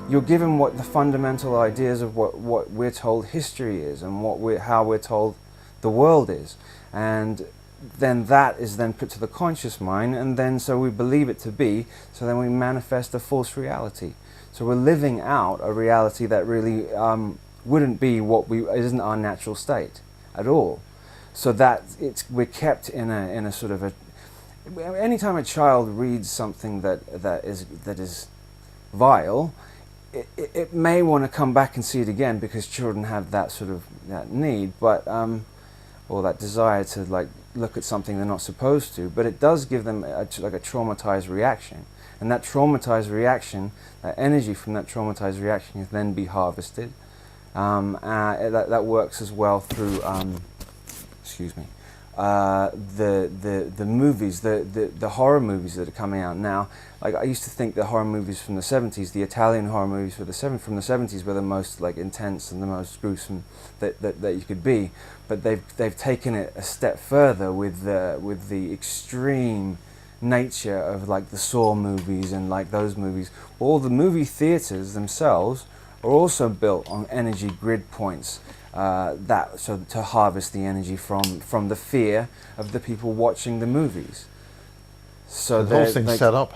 you're given what the fundamental ideas of what we're told history is and how we're told the world is, and then that is then put to the conscious mind, and then so we believe it to be, so then we manifest a false reality. So we're living out a reality that really wouldn't be isn't our natural state at all. So that we're kept in a sort of a. Anytime a child reads something that is vile, it may want to come back and see it again, because children have that sort of that need, but or that desire to like look at something they're not supposed to. But it does give them like a traumatized reaction, and that traumatized reaction, that energy from that traumatized reaction, can then be harvested. That works as well through. Excuse me. The movies, the horror movies that are coming out now. Like, I used to think the horror movies from the 70s, the Italian horror movies from the 70s were the most like intense and the most gruesome that you could be. But they've taken it a step further with the extreme nature of like the Saw movies and like those movies. All the movie theaters themselves are also built on energy grid points. So to harvest the energy from the fear of the people watching the movies. So the whole thing's like, set up.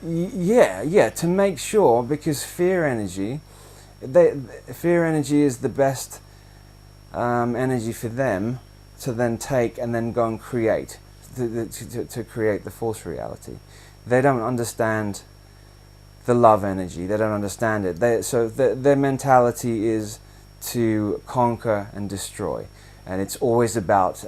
Yeah, to make sure, because fear energy is the best energy for them to then take and then go and create, to create the false reality. They don't understand the love energy. They don't understand it. So their mentality is to conquer and destroy, and it's always about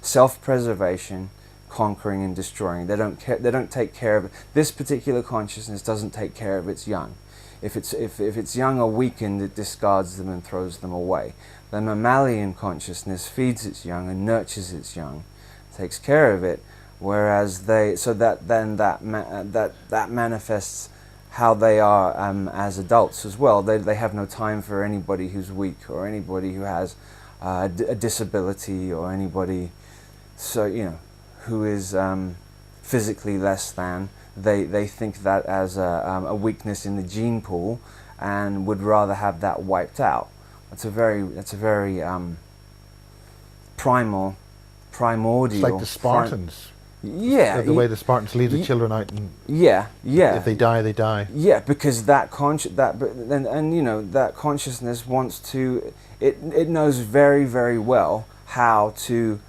self-preservation, conquering and destroying. They don't care. They don't take care of it. This particular consciousness doesn't take care of its young. If its young are weakened, it discards them and throws them away. The mammalian consciousness feeds its young and nurtures its young, takes care of it. Whereas that manifests how they are as adults as well. They have no time for anybody who's weak, or anybody who has a disability, or anybody who is physically less than. They think that as a weakness in the gene pool, and would rather have that wiped out. That's a very primordial. It's like the Spartans. Yeah, the way the Spartans leave the children out, and yeah. If they die, they die. Yeah, because that consciousness wants to. It knows very, very well how to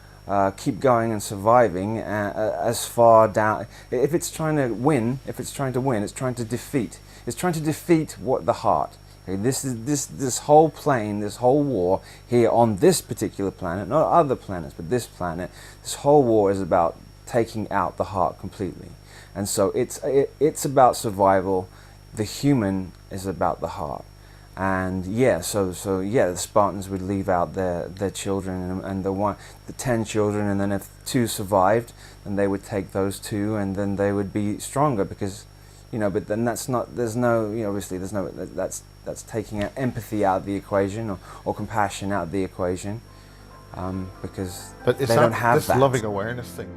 keep going and surviving as far down. If it's trying to win, it's trying to defeat. It's trying to defeat the heart. Okay, this whole plane, this whole war here on this particular planet, not other planets, but this planet. This whole war is about taking out the heart completely, and so it's about survival. The human is about the heart, and the Spartans would leave out their children and the 10 children, and then if 2 survived, then they would take those 2, and then they would be stronger, because but then that's not, there's no, obviously there's no, that's taking empathy out of the equation, or compassion out of the equation, because but they don't have this that loving awareness thing.